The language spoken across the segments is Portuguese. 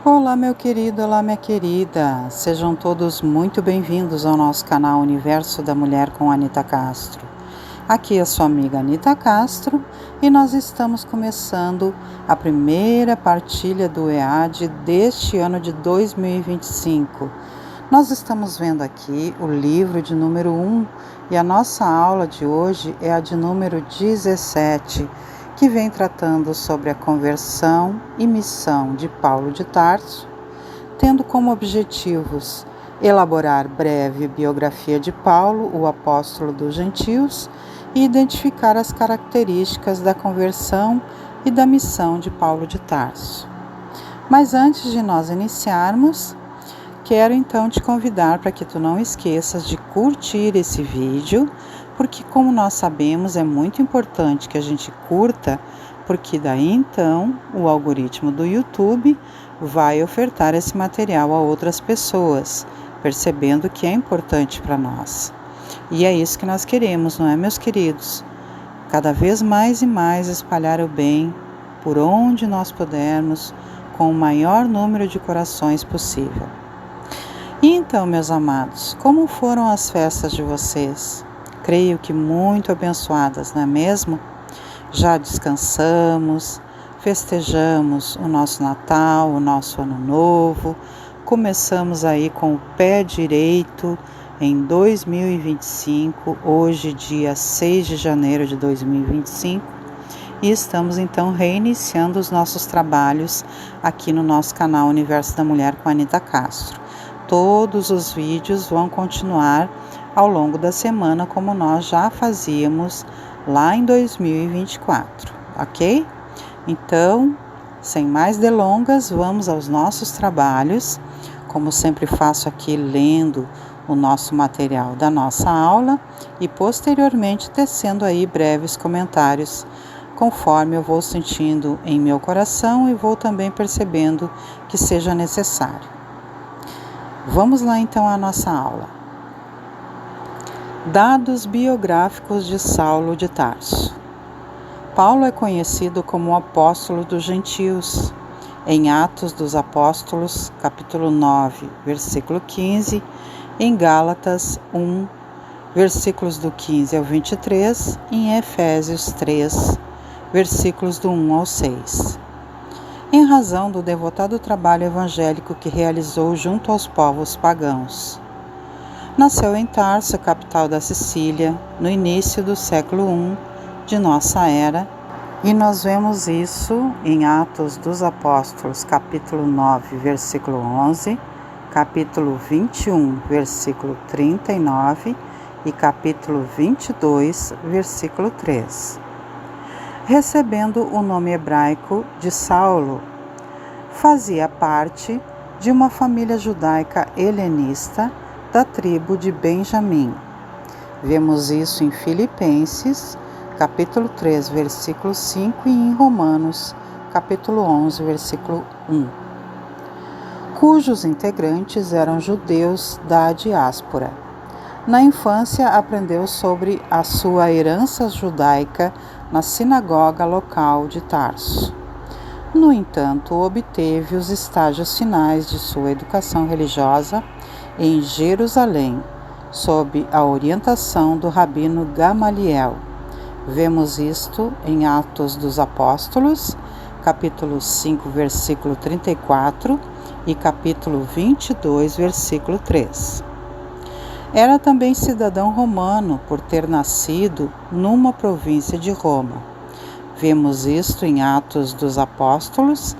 Olá, meu querido, olá, minha querida. Sejam todos muito bem-vindos ao nosso canal Universo da Mulher com Anita Castro. Aqui é sua amiga Anita Castro e nós estamos começando a primeira partilha do EAD deste ano de 2025. Nós estamos vendo aqui o livro de número 1 e a nossa aula de hoje é a de número 17, que vem tratando sobre a conversão e missão de Paulo de Tarso, tendo como objetivos elaborar breve biografia de Paulo, o apóstolo dos gentios, e identificar as características da conversão e da missão de Paulo de Tarso. Mas antes de nós iniciarmos, quero então te convidar para que tu não esqueças de curtir esse vídeo, porque como nós sabemos é muito importante que a gente curta, porque daí então o algoritmo do YouTube vai ofertar esse material a outras pessoas, percebendo que é importante para nós. E é isso que nós queremos, não é, meus queridos? Cada vez mais e mais espalhar o bem por onde nós pudermos, com o maior número de corações possível. E então, meus amados, como foram as festas de vocês? Creio que muito abençoadas, não é mesmo? Já descansamos, festejamos o nosso Natal, o nosso Ano Novo, começamos aí com o pé direito em 2025, hoje dia 6 de janeiro de 2025, e estamos então reiniciando os nossos trabalhos aqui no nosso canal Universo da Mulher com Anita Castro. Todos os vídeos vão continuar ao longo da semana, como nós já fazíamos lá em 2024, ok? Então, sem mais delongas, vamos aos nossos trabalhos. Como sempre faço aqui, lendo o nosso material da nossa aula e posteriormente tecendo aí breves comentários, conforme eu vou sentindo em meu coração e vou também percebendo que seja necessário. Vamos lá então à nossa aula. Dados biográficos de Saulo de Tarso. Paulo é conhecido como o apóstolo dos gentios. Em Atos dos Apóstolos, capítulo 9, versículo 15, em Gálatas 1, versículos do 15 ao 23, e em Efésios 3, versículos do 1 ao 6. Em razão do devotado trabalho evangélico que realizou junto aos povos pagãos. Nasceu em Tarso, capital da Sicília, no início do século I de nossa era, e nós vemos isso em Atos dos Apóstolos, capítulo 9, versículo 11, capítulo 21, versículo 39 e capítulo 22, versículo 3. Recebendo o nome hebraico de Saulo, fazia parte de uma família judaica helenista da tribo de Benjamim. Vemos isso em Filipenses, capítulo 3, versículo 5 e em Romanos, capítulo 11, versículo 1, cujos integrantes eram judeus da diáspora. Na infância, aprendeu sobre a sua herança judaica na sinagoga local de Tarso. No entanto, obteve os estágios finais de sua educação religiosa em Jerusalém, sob a orientação do rabino Gamaliel. Vemos isto em Atos dos Apóstolos, capítulo 5, versículo 34 e capítulo 22, versículo 3. Era também cidadão romano por ter nascido numa província de Roma. Vemos isto em Atos dos Apóstolos,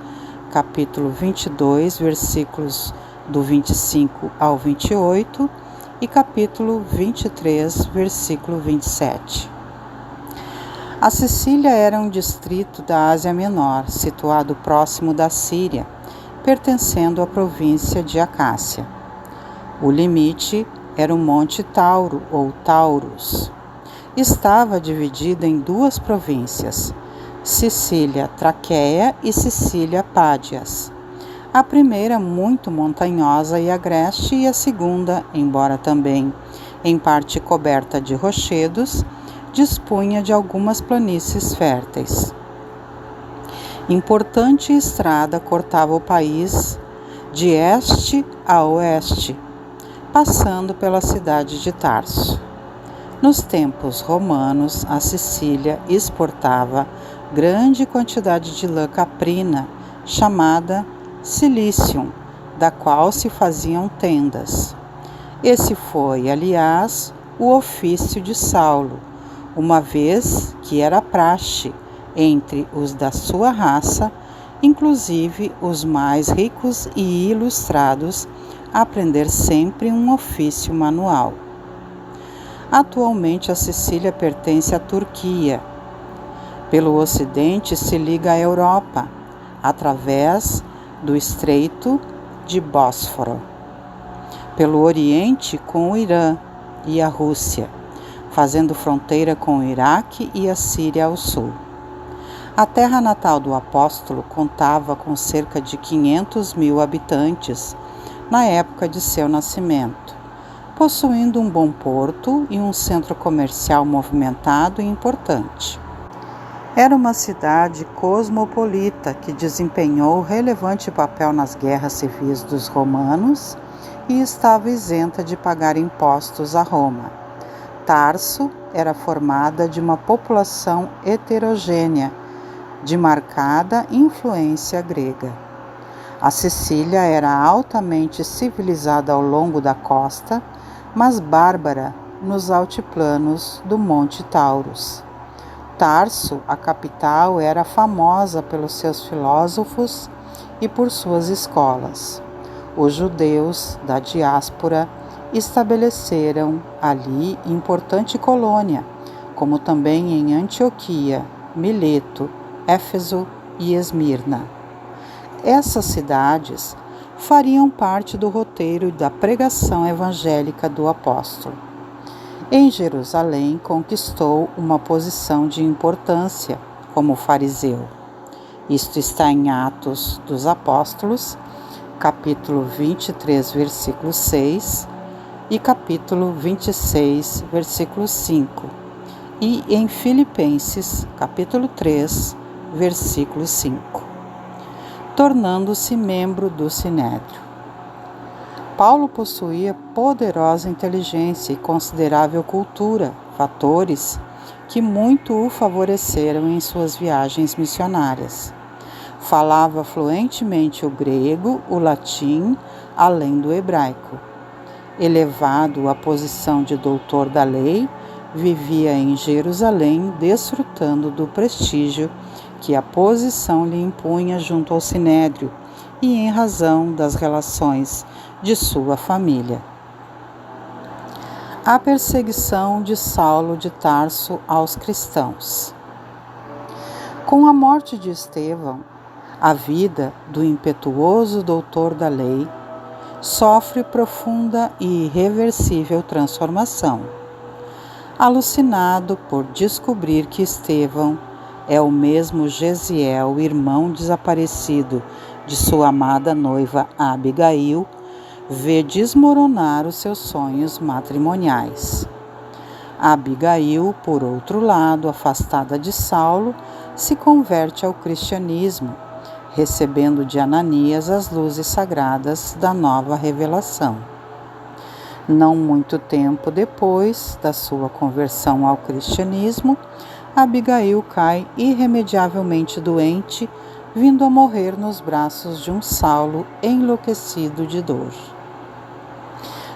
capítulo 22, versículos do 25 ao 28 e capítulo 23, versículo 27. A Sicília era um distrito da Ásia Menor, situado próximo da Síria, pertencendo à província de Acácia. O limite era o Monte Tauro, ou Taurus. Estava dividida em duas províncias, Sicília Traqueia e Sicília Pádias. A primeira muito montanhosa e agreste, e a segunda, embora também em parte coberta de rochedos, dispunha de algumas planícies férteis. Importante estrada cortava o país de este a oeste, passando pela cidade de Tarso. Nos tempos romanos, a Sicília exportava grande quantidade de lã caprina, chamada cilicium, da qual se faziam tendas. Esse foi, aliás, o ofício de Saulo, uma vez que era praxe entre os da sua raça, inclusive os mais ricos e ilustrados, aprender sempre um ofício manual. Atualmente a Sicília pertence à Turquia. Pelo ocidente se liga à Europa, através do Estreito de Bósforo. Pelo oriente com o Irã e a Rússia, fazendo fronteira com o Iraque e a Síria ao sul. A terra natal do apóstolo contava com cerca de 500.000 habitantes na época de seu nascimento, possuindo um bom porto e um centro comercial movimentado e importante. Era uma cidade cosmopolita que desempenhou relevante papel nas guerras civis dos romanos e estava isenta de pagar impostos a Roma. Tarso era formada de uma população heterogênea, de marcada influência grega. A Sicília era altamente civilizada ao longo da costa, mas bárbara nos altiplanos do Monte Taurus. Tarso, a capital, era famosa pelos seus filósofos e por suas escolas. Os judeus da diáspora estabeleceram ali importante colônia, como também em Antioquia, Mileto, Éfeso e Esmirna. Essas cidades fariam parte do roteiro da pregação evangélica do apóstolo. Em Jerusalém, conquistou uma posição de importância como fariseu. Isto está em Atos dos Apóstolos, capítulo 23, versículo 6 e capítulo 26, versículo 5, e em Filipenses, capítulo 3, versículo 5, tornando-se membro do Sinédrio. Paulo possuía poderosa inteligência e considerável cultura, fatores que muito o favoreceram em suas viagens missionárias. Falava fluentemente o grego, o latim, além do hebraico. Elevado à posição de doutor da lei, vivia em Jerusalém, desfrutando do prestígio que a posição lhe impunha junto ao Sinédrio e em razão das relações de sua família. A perseguição de Saulo de Tarso aos cristãos. Com a morte de Estevão, a vida do impetuoso doutor da lei sofre profunda e irreversível transformação. Alucinado por descobrir que Estevão é o mesmo Gesiel, irmão desaparecido de sua amada noiva Abigail, vê desmoronar os seus sonhos matrimoniais. Abigail, por outro lado, afastada de Saulo, se converte ao cristianismo, recebendo de Ananias as luzes sagradas da nova revelação. Não muito tempo depois da sua conversão ao cristianismo, Abigail cai irremediavelmente doente, vindo a morrer nos braços de um Saulo enlouquecido de dor.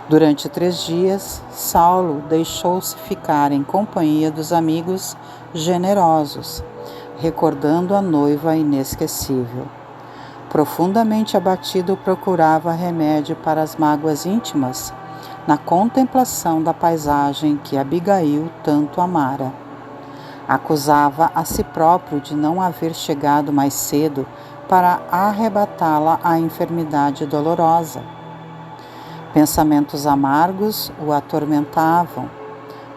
Durante 3 dias, Saulo deixou-se ficar em companhia dos amigos generosos, recordando a noiva inesquecível. Profundamente abatido, procurava remédio para as mágoas íntimas, na contemplação da paisagem que Abigail tanto amara. Acusava a si próprio de não haver chegado mais cedo para arrebatá-la à enfermidade dolorosa. Pensamentos amargos o atormentavam,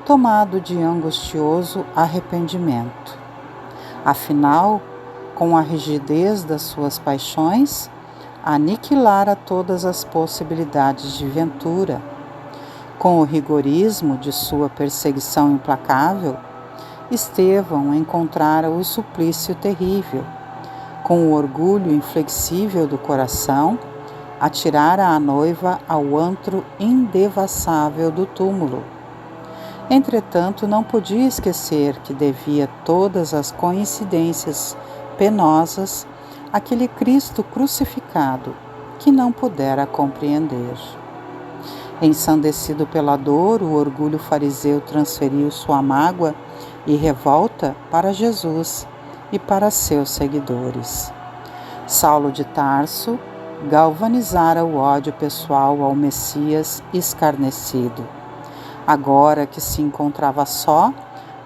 tomado de angustioso arrependimento. Afinal, com a rigidez das suas paixões, aniquilara todas as possibilidades de ventura. Com o rigorismo de sua perseguição implacável, Estevão encontrara o suplício terrível. Com o orgulho inflexível do coração, atirara a noiva ao antro indevassável do túmulo. Entretanto, não podia esquecer que devia todas as coincidências penosas àquele Cristo crucificado que não pudera compreender. Ensandecido pela dor, o orgulho fariseu transferiu sua mágoa e revolta para Jesus e para seus seguidores. Saulo de Tarso galvanizara o ódio pessoal ao Messias escarnecido. Agora que se encontrava só,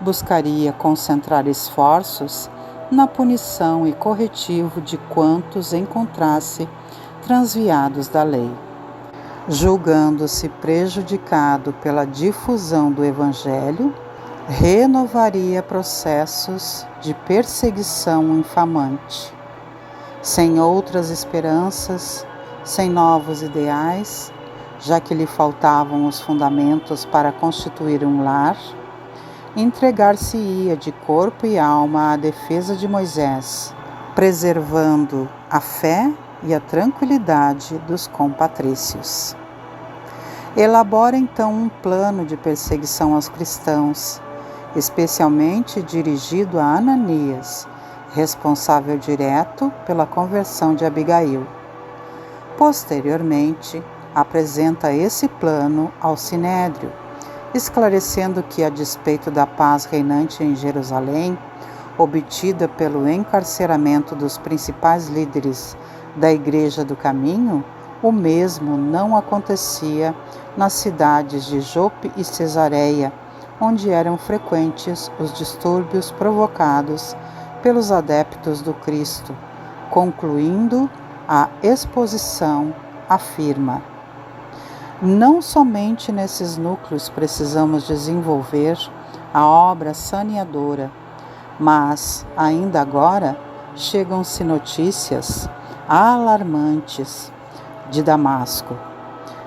buscaria concentrar esforços na punição e corretivo de quantos encontrasse transviados da lei. Julgando-se prejudicado pela difusão do Evangelho, renovaria processos de perseguição infamante. Sem outras esperanças, sem novos ideais, já que lhe faltavam os fundamentos para constituir um lar, entregar-se-ia de corpo e alma à defesa de Moisés, preservando a fé e a tranquilidade dos compatrícios. Elabora então um plano de perseguição aos cristãos, especialmente dirigido a Ananias, responsável direto pela conversão de Abigail. Posteriormente, apresenta esse plano ao Sinédrio, esclarecendo que, a despeito da paz reinante em Jerusalém, obtida pelo encarceramento dos principais líderes da Igreja do Caminho, o mesmo não acontecia nas cidades de Jope e Cesareia, onde eram frequentes os distúrbios provocados pelos adeptos do Cristo. Concluindo a exposição, afirma: não somente nesses núcleos precisamos desenvolver a obra saneadora, mas, ainda agora, chegam-se notícias alarmantes de Damasco,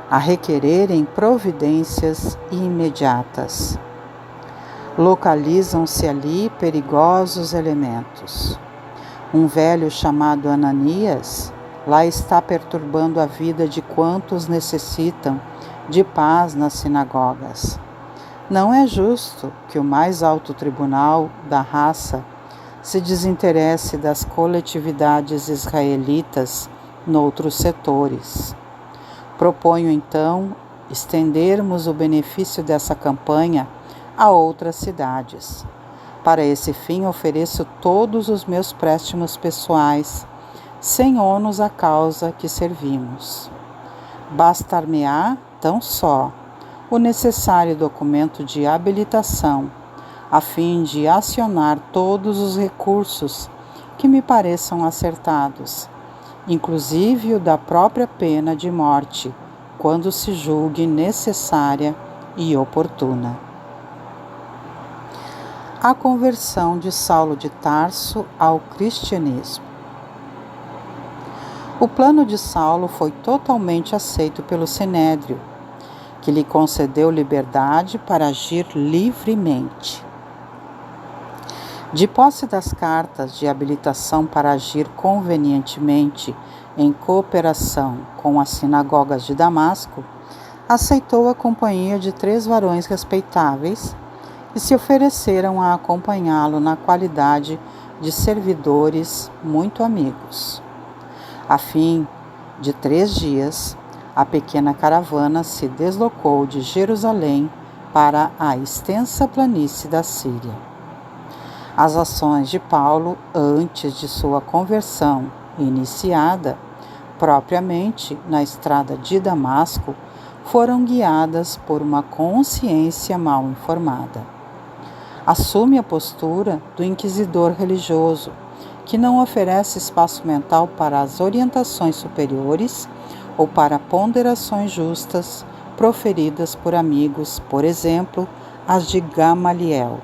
a requererem providências imediatas. Localizam-se ali perigosos elementos. Um velho chamado Ananias lá está perturbando a vida de quantos necessitam de paz nas sinagogas. Não é justo que o mais alto tribunal da raça se desinteresse das coletividades israelitas noutros setores. Proponho então estendermos o benefício dessa campanha a outras cidades. Para esse fim ofereço todos os meus préstimos pessoais, sem ônus à causa que servimos. Bastar-me-á tão só o necessário documento de habilitação, a fim de acionar todos os recursos que me pareçam acertados, inclusive o da própria pena de morte, quando se julgue necessária e oportuna. A conversão de Saulo de Tarso ao cristianismo. O plano de Saulo foi totalmente aceito pelo Sinédrio, que lhe concedeu liberdade para agir livremente. De posse das cartas de habilitação para agir convenientemente em cooperação com as sinagogas de Damasco, aceitou a companhia de 3 varões respeitáveis e se ofereceram a acompanhá-lo na qualidade de servidores muito amigos. A fim de 3 dias, a pequena caravana se deslocou de Jerusalém para a extensa planície da Síria. As ações de Paulo antes de sua conversão iniciada, propriamente na estrada de Damasco, foram guiadas por uma consciência mal informada. Assume a postura do inquisidor religioso, que não oferece espaço mental para as orientações superiores ou para ponderações justas proferidas por amigos, por exemplo, as de Gamaliel.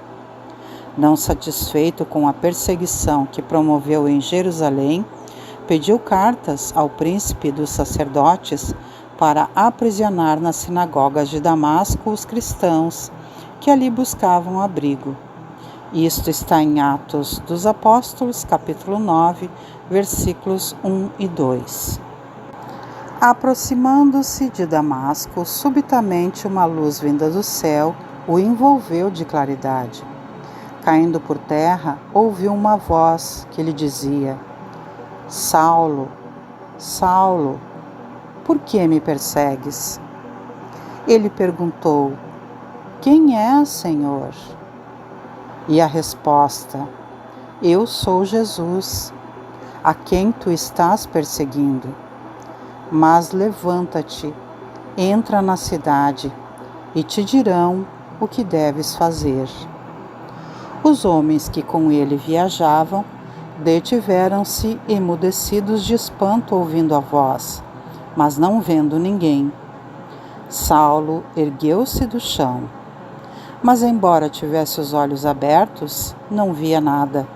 Não satisfeito com a perseguição que promoveu em Jerusalém, pediu cartas ao príncipe dos sacerdotes para aprisionar nas sinagogas de Damasco os cristãos que ali buscavam abrigo. Isto está em Atos dos Apóstolos, capítulo 9, versículos 1 e 2. Aproximando-se de Damasco, subitamente uma luz vinda do céu o envolveu de claridade. Caindo por terra, ouviu uma voz que lhe dizia: Saulo, Saulo, por que me persegues? Ele perguntou: Quem és, Senhor? E a resposta: Eu sou Jesus, a quem tu estás perseguindo. Mas levanta-te, entra na cidade, e te dirão o que deves fazer. Os homens que com ele viajavam detiveram-se emudecidos de espanto ouvindo a voz, mas não vendo ninguém. Saulo ergueu-se do chão, mas embora tivesse os olhos abertos, não via nada.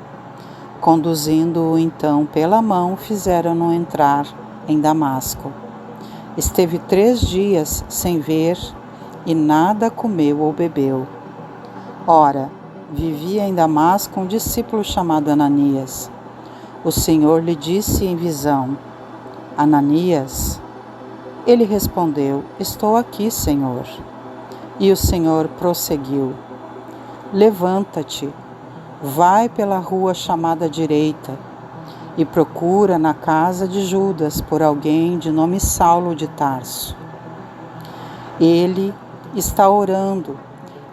Conduzindo-o então pela mão, fizeram-no entrar em Damasco. Esteve 3 dias sem ver e nada comeu ou bebeu. Ora, vivia em Damasco um discípulo chamado Ananias. O Senhor lhe disse em visão: Ananias. Ele respondeu: Estou aqui, Senhor. E o Senhor prosseguiu: Levanta-te, vai pela rua chamada direita e procura na casa de Judas por alguém de nome Saulo de Tarso. Ele está orando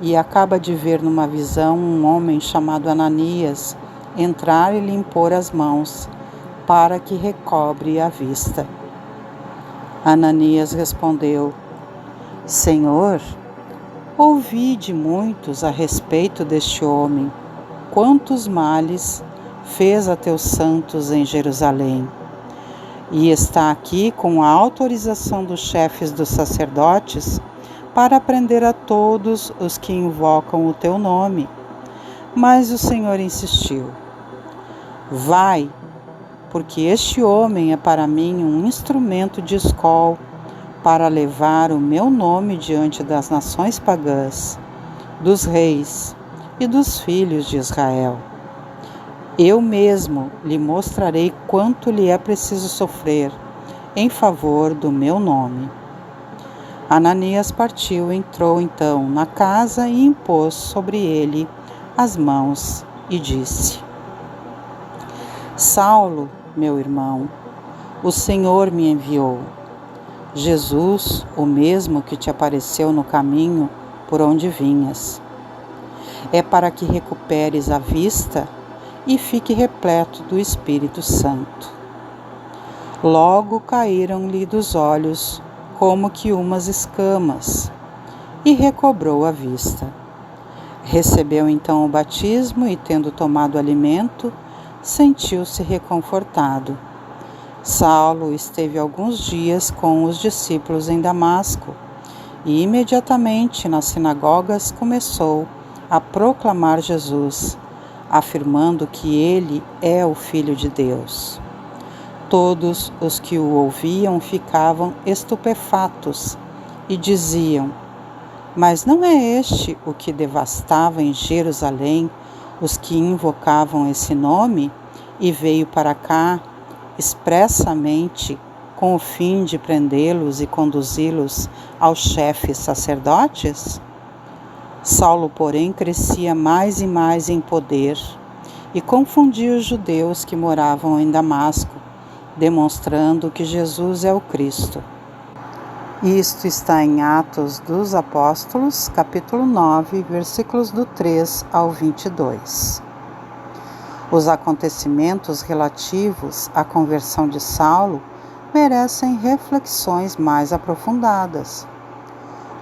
e acaba de ver numa visão um homem chamado Ananias entrar e lhe impor as mãos para que recobre a vista. Ananias respondeu: Senhor, ouvi de muitos a respeito deste homem, quantos males fez a teus santos em Jerusalém. E está aqui com a autorização dos chefes dos sacerdotes para prender a todos os que invocam o teu nome. Mas o Senhor insistiu: Vai, porque este homem é para mim um instrumento de escol para levar o meu nome diante das nações pagãs, dos reis e dos filhos de Israel. Eu mesmo lhe mostrarei quanto lhe é preciso sofrer em favor do meu nome. Ananias partiu, entrou então na casa e impôs sobre ele as mãos e disse: Saulo, meu irmão, o Senhor me enviou. Jesus, o mesmo que te apareceu no caminho por onde vinhas. É para que recuperes a vista e fique repleto do Espírito Santo. Logo caíram-lhe dos olhos como que umas escamas, e recobrou a vista. Recebeu então o batismo e, tendo tomado alimento, sentiu-se reconfortado. Saulo esteve alguns dias com os discípulos em Damasco, e imediatamente nas sinagogas começou a proclamar Jesus, afirmando que ele é o Filho de Deus. Todos os que o ouviam ficavam estupefatos e diziam: Mas não é este o que devastava em Jerusalém os que invocavam esse nome e veio para cá expressamente com o fim de prendê-los e conduzi-los aos chefes sacerdotes? Saulo, porém, crescia mais e mais em poder e confundia os judeus que moravam em Damasco, demonstrando que Jesus é o Cristo. Isto está em Atos dos Apóstolos, capítulo 9, versículos do 3 ao 22. Os acontecimentos relativos à conversão de Saulo merecem reflexões mais aprofundadas.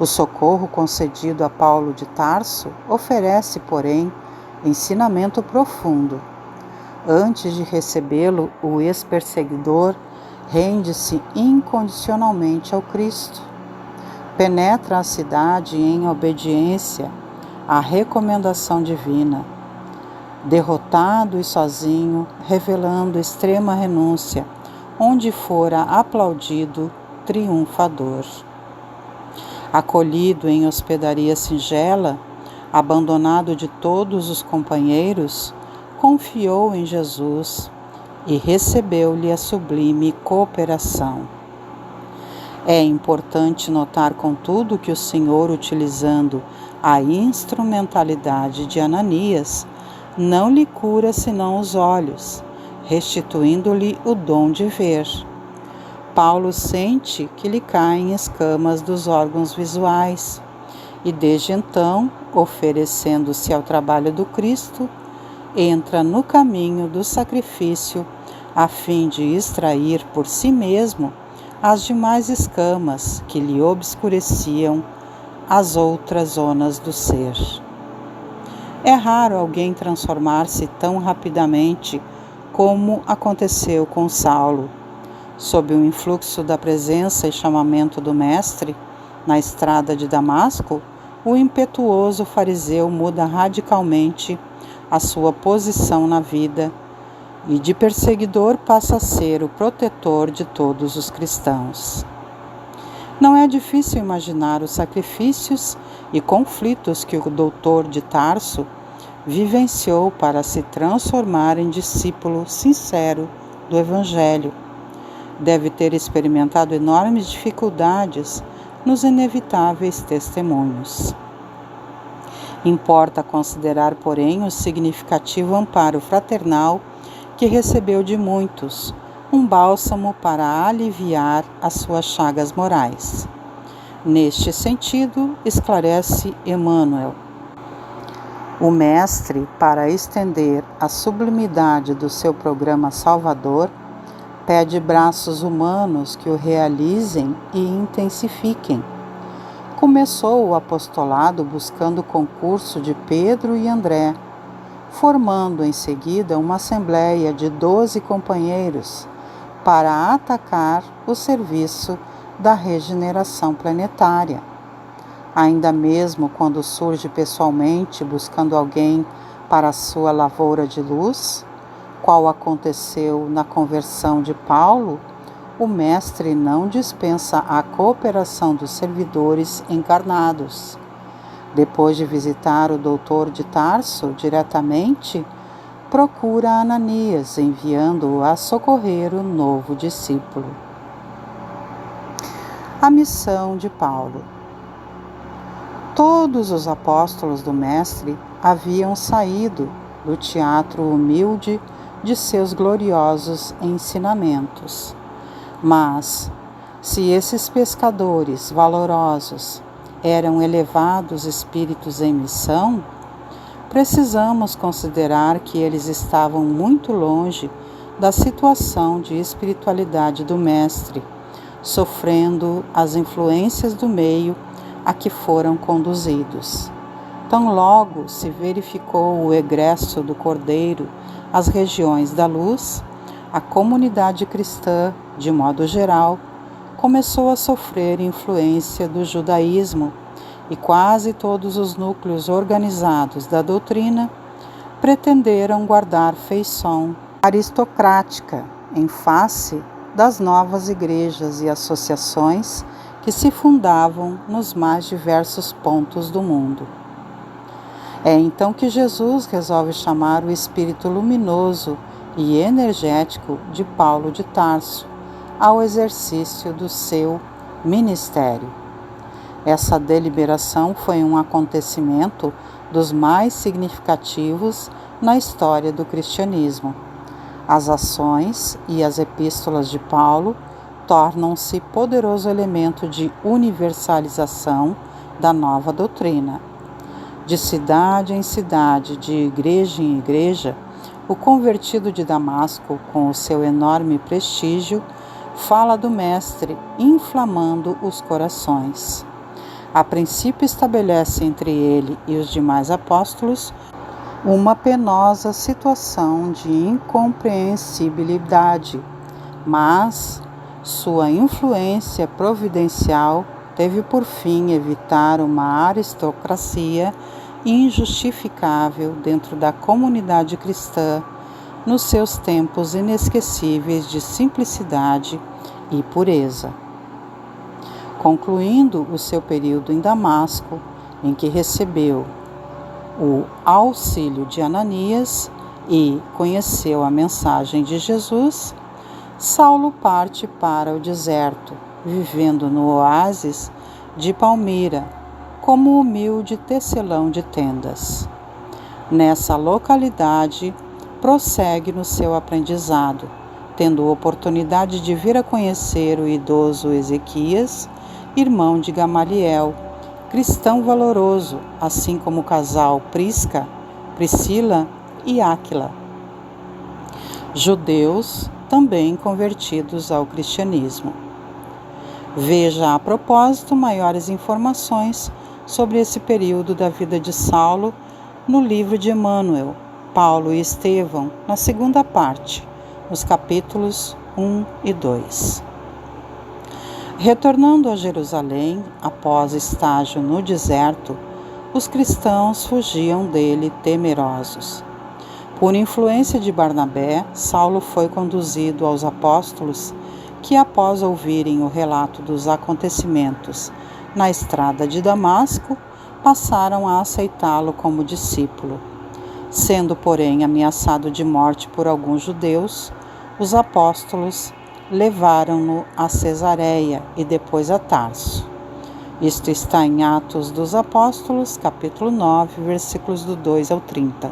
O socorro concedido a Paulo de Tarso oferece, porém, ensinamento profundo. Antes de recebê-lo, o ex-perseguidor rende-se incondicionalmente ao Cristo. Penetra a cidade em obediência à recomendação divina. Derrotado e sozinho, revelando extrema renúncia, onde fora aplaudido triunfador. Acolhido em hospedaria singela, abandonado de todos os companheiros, confiou em Jesus e recebeu-lhe a sublime cooperação. É importante notar, contudo, que o Senhor, utilizando a instrumentalidade de Ananias, não lhe cura senão os olhos, restituindo-lhe o dom de ver. Paulo sente que lhe caem escamas dos órgãos visuais e, desde então, oferecendo-se ao trabalho do Cristo, entra no caminho do sacrifício a fim de extrair por si mesmo as demais escamas que lhe obscureciam as outras zonas do ser. É raro alguém transformar-se tão rapidamente como aconteceu com Saulo. Sob o influxo da presença e chamamento do Mestre, na estrada de Damasco, o impetuoso fariseu muda radicalmente a sua posição na vida e de perseguidor passa a ser o protetor de todos os cristãos. Não é difícil imaginar os sacrifícios e conflitos que o doutor de Tarso vivenciou para se transformar em discípulo sincero do Evangelho. Deve ter experimentado enormes dificuldades nos inevitáveis testemunhos. Importa considerar, porém, o significativo amparo fraternal que recebeu de muitos, um bálsamo para aliviar as suas chagas morais. Neste sentido, esclarece Emmanuel: o Mestre, para estender a sublimidade do seu programa salvador, pede braços humanos que o realizem e intensifiquem. Começou o apostolado buscando o concurso de Pedro e André, formando em seguida uma assembleia de 12 companheiros para atacar o serviço da regeneração planetária. Ainda mesmo quando surge pessoalmente buscando alguém para a sua lavoura de luz, qual aconteceu na conversão de Paulo, o Mestre não dispensa a cooperação dos servidores encarnados. Depois de visitar o doutor de Tarso diretamente, procura Ananias, enviando-o a socorrer o novo discípulo. A missão de Paulo. Todos os apóstolos do Mestre haviam saído do teatro humilde de seus gloriosos ensinamentos. Mas, se esses pescadores valorosos eram elevados espíritos em missão, precisamos considerar que eles estavam muito longe da situação de espiritualidade do Mestre, sofrendo as influências do meio a que foram conduzidos. Tão logo se verificou o egresso do Cordeiro às regiões da luz, a comunidade cristã, de modo geral, começou a sofrer influência do judaísmo e quase todos os núcleos organizados da doutrina pretenderam guardar feição aristocrática em face das novas igrejas e associações que se fundavam nos mais diversos pontos do mundo. É então que Jesus resolve chamar o espírito luminoso e energético de Paulo de Tarso ao exercício do seu ministério. Essa deliberação foi um acontecimento dos mais significativos na história do cristianismo. As ações e as epístolas de Paulo tornam-se poderoso elemento de universalização da nova doutrina. De cidade em cidade, de igreja em igreja, o convertido de Damasco, com o seu enorme prestígio, fala do Mestre, inflamando os corações. A princípio estabelece entre ele e os demais apóstolos uma penosa situação de incompreensibilidade, mas sua influência providencial teve por fim evitar uma aristocracia injustificável dentro da comunidade cristã nos seus tempos inesquecíveis de simplicidade e pureza. Concluindo o seu período em Damasco, em que recebeu o auxílio de Ananias e conheceu a mensagem de Jesus, Saulo parte para o deserto, vivendo no oásis de Palmira, como humilde tecelão de tendas. Nessa localidade, prossegue no seu aprendizado, tendo oportunidade de vir a conhecer o idoso Ezequias, irmão de Gamaliel, cristão valoroso, assim como o casal Priscila e Áquila, judeus também convertidos ao cristianismo. Veja a propósito maiores informações sobre esse período da vida de Saulo no livro de Emmanuel, Paulo e Estevão, na segunda parte, nos capítulos 1 e 2. Retornando a Jerusalém, após estágio no deserto, os cristãos fugiam dele temerosos. Por influência de Barnabé, Saulo foi conduzido aos apóstolos que, após ouvirem o relato dos acontecimentos na estrada de Damasco, passaram a aceitá-lo como discípulo. Sendo, porém, ameaçado de morte por alguns judeus, os apóstolos levaram-no a Cesareia e depois a Tarso. Isto está em Atos dos Apóstolos, capítulo 9, versículos do 2 ao 30.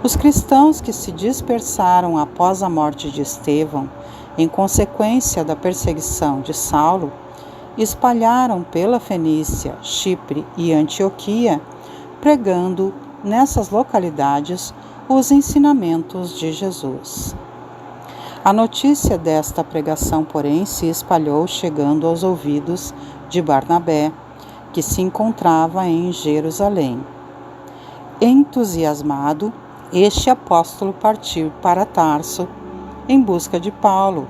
Os cristãos que se dispersaram após a morte de Estevão, em consequência da perseguição de Saulo, espalharam pela Fenícia, Chipre e Antioquia, pregando nessas localidades os ensinamentos de Jesus. A notícia desta pregação, porém, se espalhou, chegando aos ouvidos de Barnabé, que se encontrava em Jerusalém. Entusiasmado, este apóstolo partiu para Tarso em busca de Paulo,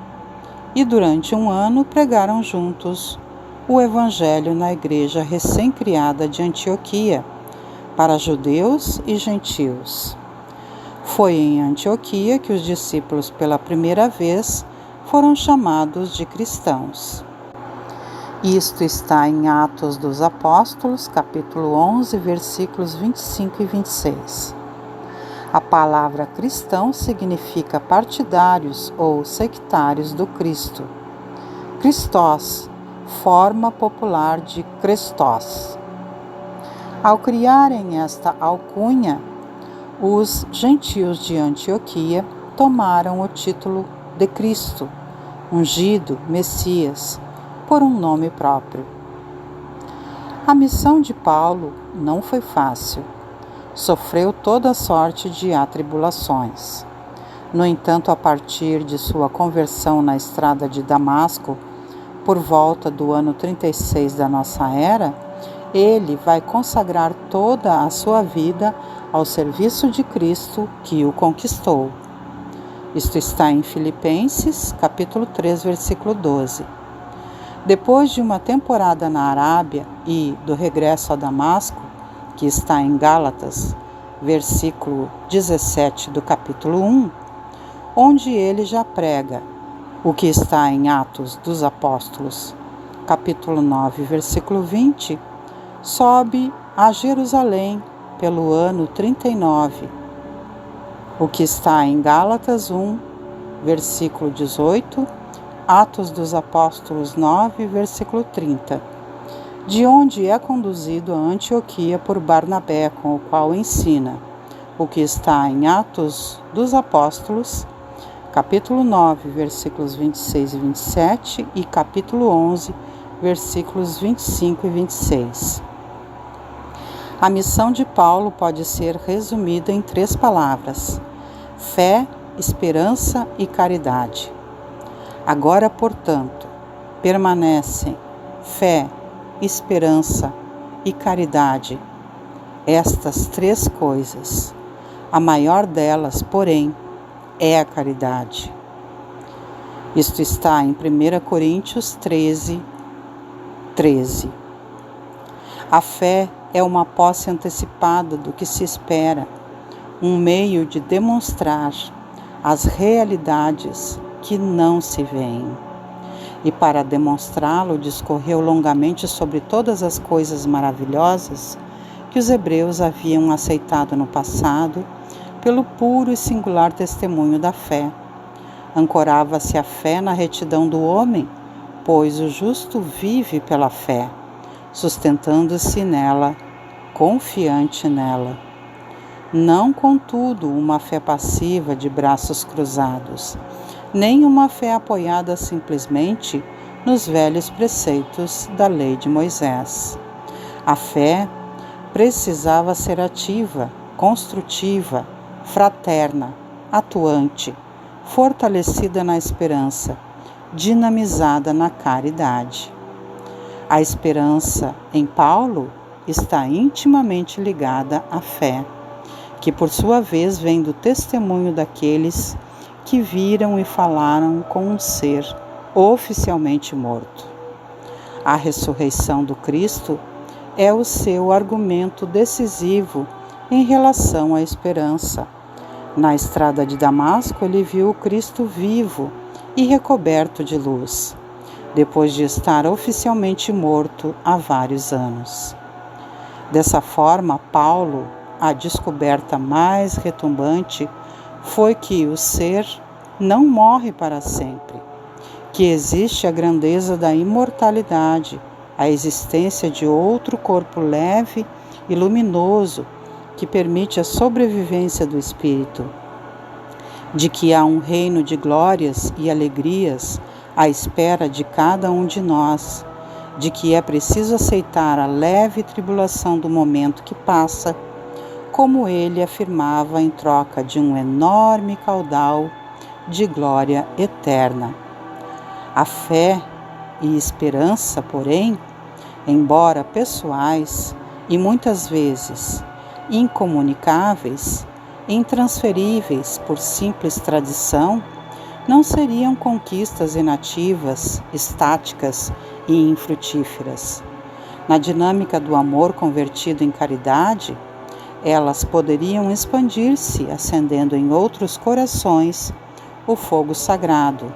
e durante 1 ano pregaram juntos o Evangelho na igreja recém-criada de Antioquia, para judeus e gentios. Foi em Antioquia que os discípulos pela primeira vez foram chamados de cristãos. Isto está em Atos dos Apóstolos, capítulo 11, versículos 25 e 26. A palavra cristão significa partidários ou sectários do Cristo. Christos, forma popular de Crestos. Ao criarem esta alcunha, os gentios de Antioquia tomaram o título de Cristo, ungido, Messias, por um nome próprio. A missão de Paulo não foi fácil. Sofreu toda sorte de atribulações. No entanto, a partir de sua conversão na estrada de Damasco, por volta do ano 36 da nossa era, ele vai consagrar toda a sua vida ao serviço de Cristo que o conquistou. Isto está em Filipenses, capítulo 3, versículo 12. Depois de uma temporada na Arábia e do regresso a Damasco, que está em Gálatas, versículo 17 do capítulo 1, onde ele já prega, o que está em Atos dos Apóstolos, capítulo 9, versículo 20, sobe a Jerusalém pelo ano 39, o que está em Gálatas 1, versículo 18, Atos dos Apóstolos 9, versículo 30, de onde é conduzido a Antioquia por Barnabé, com o qual ensina, o que está em Atos dos Apóstolos, capítulo 9, versículos 26 e 27 e capítulo 11, versículos 25 e 26. A missão de Paulo pode ser resumida em 3 palavras: fé, esperança e caridade. Agora, portanto, permanecem fé, esperança e caridade, estas 3 coisas. A maior delas, porém, é a caridade. Isto está em 1 Coríntios 13, 13. A fé é uma posse antecipada do que se espera, um meio de demonstrar as realidades que não se veem. E para demonstrá-lo, discorreu longamente sobre todas as coisas maravilhosas que os hebreus haviam aceitado no passado, pelo puro e singular testemunho da fé. Ancorava-se a fé na retidão do homem, pois o justo vive pela fé, sustentando-se nela, confiante nela. Não, contudo, uma fé passiva de braços cruzados, nem uma fé apoiada simplesmente nos velhos preceitos da lei de Moisés. A fé precisava ser ativa, construtiva, fraterna, atuante, fortalecida na esperança, dinamizada na caridade. A esperança em Paulo está intimamente ligada à fé, que por sua vez vem do testemunho daqueles que viram e falaram com um ser oficialmente morto. A ressurreição do Cristo é o seu argumento decisivo em relação à esperança. Na estrada de Damasco, ele viu o Cristo vivo e recoberto de luz, depois de estar oficialmente morto há vários anos. Dessa forma, Paulo, a descoberta mais retumbante foi que o ser não morre para sempre, que existe a grandeza da imortalidade, a existência de outro corpo leve e luminoso que permite a sobrevivência do espírito, de que há um reino de glórias e alegrias à espera de cada um de nós, de que é preciso aceitar a leve tribulação do momento que passa, como ele afirmava, em troca de um enorme caudal de glória eterna. A fé e esperança, porém, embora pessoais e muitas vezes incomunicáveis, intransferíveis por simples tradição, não seriam conquistas inativas, estáticas e infrutíferas. Na dinâmica do amor convertido em caridade, elas poderiam expandir-se, acendendo em outros corações o fogo sagrado,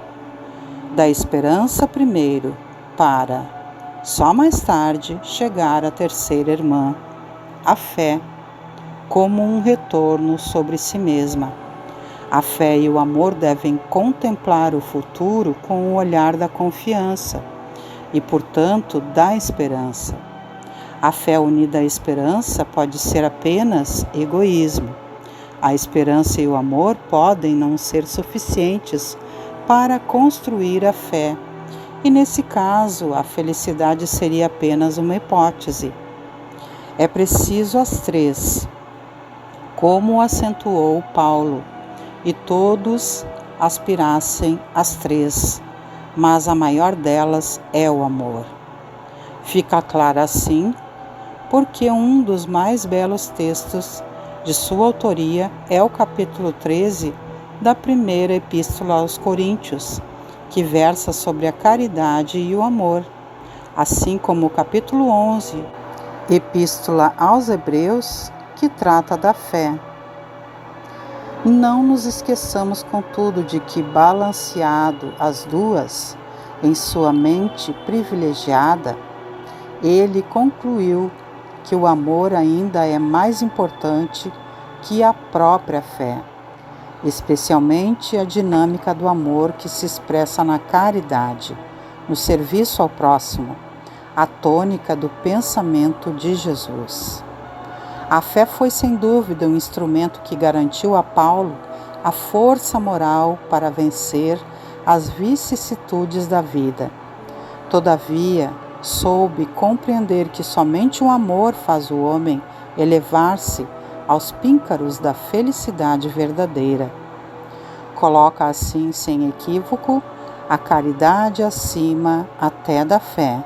da esperança primeiro, para, só mais tarde, chegar à terceira irmã, a fé, como um retorno sobre si mesma. A fé e o amor devem contemplar o futuro com o olhar da confiança e, portanto, da esperança. A fé unida à esperança pode ser apenas egoísmo. A esperança e o amor podem não ser suficientes para construir a fé, e nesse caso a felicidade seria apenas uma hipótese. É preciso as três, como acentuou Paulo, e todos aspirassem às três, mas a maior delas é o amor. Fica claro assim porque um dos mais belos textos de sua autoria é o capítulo 13 da primeira epístola aos Coríntios, que versa sobre a caridade e o amor, assim como o capítulo 11, epístola aos Hebreus, que trata da fé. Não nos esqueçamos, contudo, de que, balanceado as duas em sua mente privilegiada, ele concluiu que o amor ainda é mais importante que a própria fé, especialmente a dinâmica do amor que se expressa na caridade, no serviço ao próximo, a tônica do pensamento de Jesus. A fé foi sem dúvida um instrumento que garantiu a Paulo a força moral para vencer as vicissitudes da vida. Todavia, soube compreender que somente o amor faz o homem elevar-se aos píncaros da felicidade verdadeira. Coloca assim, sem equívoco, a caridade acima até da fé.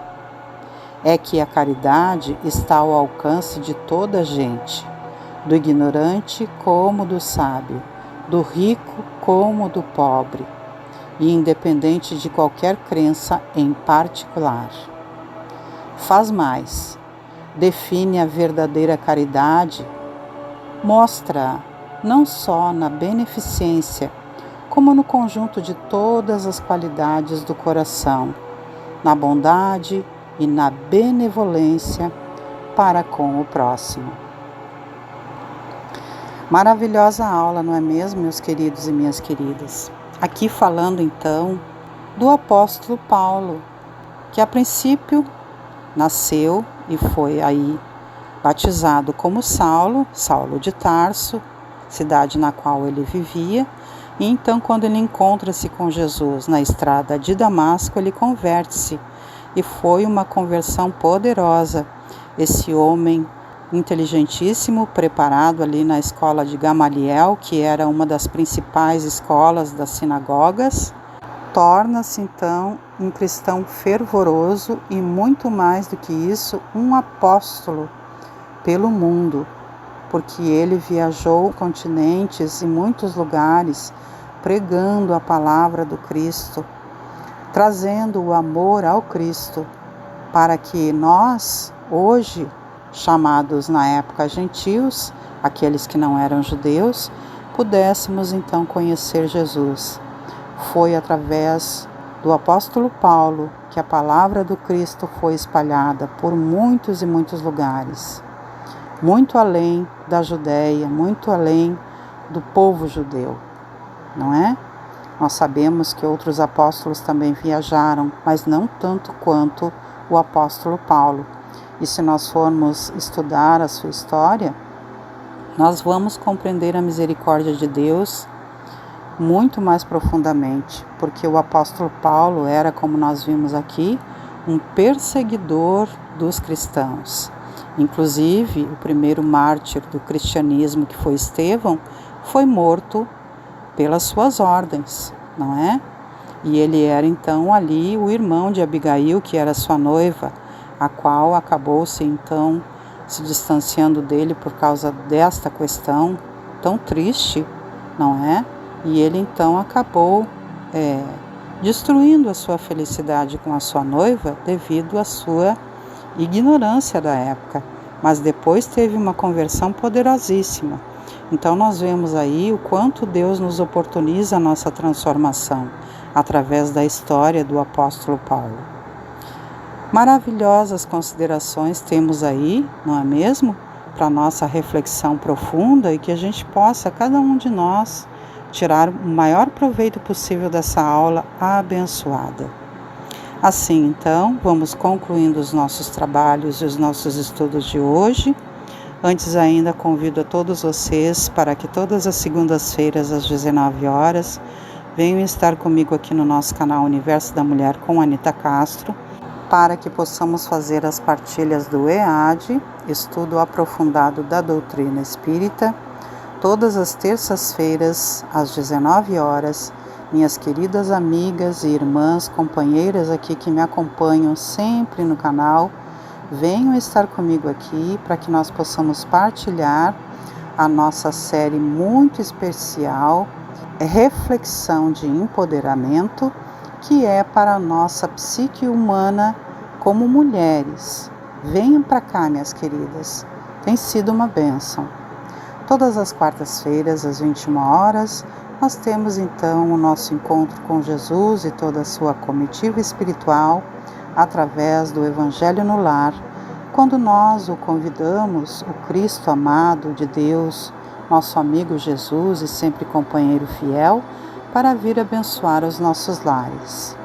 É que a caridade está ao alcance de toda a gente, do ignorante como do sábio, do rico como do pobre, e independente de qualquer crença em particular. Faz mais, define a verdadeira caridade, mostra não só na beneficência, como no conjunto de todas as qualidades do coração, na bondade e na benevolência para com o próximo. Maravilhosa aula, não é mesmo, meus queridos e minhas queridas? Aqui falando então do apóstolo Paulo, que a princípio nasceu e foi aí batizado como Saulo, Saulo de Tarso, cidade na qual ele vivia. E então, quando ele encontra-se com Jesus na estrada de Damasco, ele converte-se. E foi uma conversão poderosa. Esse homem inteligentíssimo, preparado ali na escola de Gamaliel, que era uma das principais escolas das sinagogas, torna-se então um cristão fervoroso e, muito mais do que isso, um apóstolo pelo mundo, porque ele viajou continentes e muitos lugares pregando a palavra do Cristo, trazendo o amor ao Cristo, para que nós, hoje, chamados na época gentios, aqueles que não eram judeus, pudéssemos então conhecer Jesus. Foi através do apóstolo Paulo que a palavra do Cristo foi espalhada por muitos e muitos lugares, muito além da Judéia, muito além do povo judeu, não é? Nós sabemos que outros apóstolos também viajaram, mas não tanto quanto o apóstolo Paulo. E se nós formos estudar a sua história, nós vamos compreender a misericórdia de Deus muito mais profundamente, porque o apóstolo Paulo era, como nós vimos aqui, um perseguidor dos cristãos. Inclusive, o primeiro mártir do cristianismo, que foi Estevão, foi morto pelas suas ordens, não é? E ele era então ali o irmão de Abigail, que era sua noiva, a qual acabou-se então se distanciando dele por causa desta questão tão triste, não é? E ele então acabou destruindo a sua felicidade com a sua noiva devido à sua ignorância da época, mas depois teve uma conversão poderosíssima. Então nós vemos aí o quanto Deus nos oportuniza a nossa transformação através da história do apóstolo Paulo. Maravilhosas considerações temos aí, não é mesmo? Para nossa reflexão profunda e que a gente possa, cada um de nós, tirar o maior proveito possível dessa aula abençoada. Assim, então, vamos concluindo os nossos trabalhos e os nossos estudos de hoje. Antes ainda, convido a todos vocês para que todas as segundas-feiras, às 19 horas, venham estar comigo aqui no nosso canal Universo da Mulher com Anita Castro, para que possamos fazer as partilhas do EAD, Estudo Aprofundado da Doutrina Espírita, todas as terças-feiras, às 19 horas, minhas queridas amigas e irmãs, companheiras aqui que me acompanham sempre no canal, venham estar comigo aqui para que nós possamos partilhar a nossa série muito especial, Reflexão de Empoderamento, que é para a nossa psique humana como mulheres. Venham para cá, minhas queridas, tem sido uma bênção. Todas as quartas-feiras, às 21 horas, nós temos então o nosso encontro com Jesus e toda a sua comitiva espiritual através do Evangelho no Lar, quando nós o convidamos, o Cristo amado de Deus, nosso amigo Jesus e sempre companheiro fiel, para vir abençoar os nossos lares.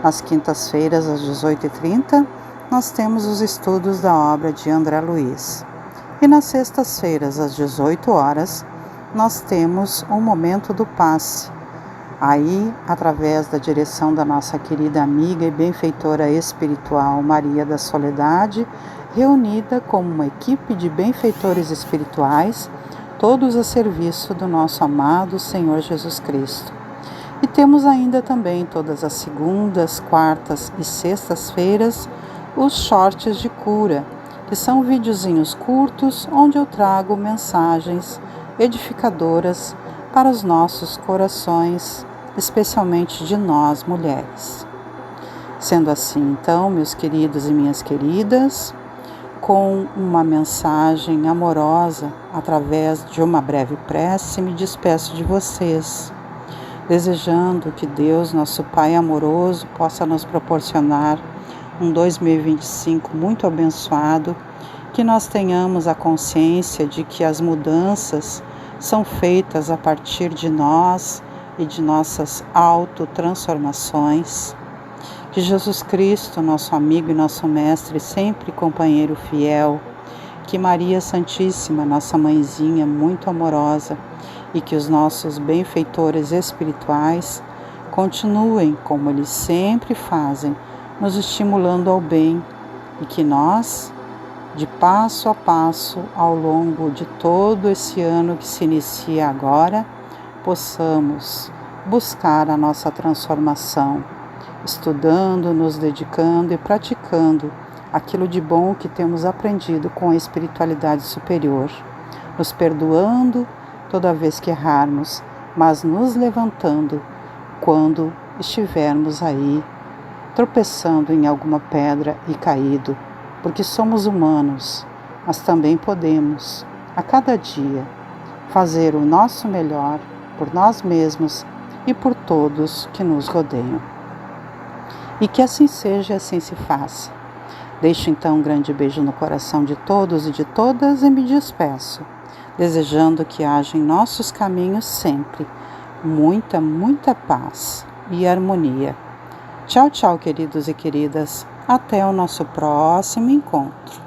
Nas quintas-feiras, às 18h30, nós temos os estudos da obra de André Luiz. E nas sextas-feiras, às 18 horas, nós temos o Momento do Passe. Aí, através da direção da nossa querida amiga e benfeitora espiritual Maria da Soledade, reunida como uma equipe de benfeitores espirituais, todos a serviço do nosso amado Senhor Jesus Cristo. E temos ainda também todas as segundas, quartas e sextas-feiras os shorts de cura, que são videozinhos curtos onde eu trago mensagens edificadoras para os nossos corações, especialmente de nós mulheres. Sendo assim, então, meus queridos e minhas queridas, com uma mensagem amorosa, através de uma breve prece, me despeço de vocês, desejando que Deus, nosso Pai amoroso, possa nos proporcionar um 2025 muito abençoado, que nós tenhamos a consciência de que as mudanças são feitas a partir de nós e de nossas autotransformações, Que Jesus Cristo, nosso amigo e nosso mestre, sempre companheiro fiel, que Maria Santíssima, nossa mãezinha muito amorosa, e que os nossos benfeitores espirituais continuem, como eles sempre fazem, nos estimulando ao bem, e que nós, de passo a passo, ao longo de todo esse ano que se inicia agora, possamos buscar a nossa transformação, estudando, nos dedicando e praticando aquilo de bom que temos aprendido com a espiritualidade superior, nos perdoando toda vez que errarmos, mas nos levantando quando estivermos aí tropeçando em alguma pedra e caído, porque somos humanos, mas também podemos, a cada dia, fazer o nosso melhor por nós mesmos e por todos que nos rodeiam. E que assim seja e assim se faça. Deixo então um grande beijo no coração de todos e de todas e me despeço, desejando que haja em nossos caminhos sempre muita, muita paz e harmonia. Tchau, tchau, queridos e queridas. Até o nosso próximo encontro.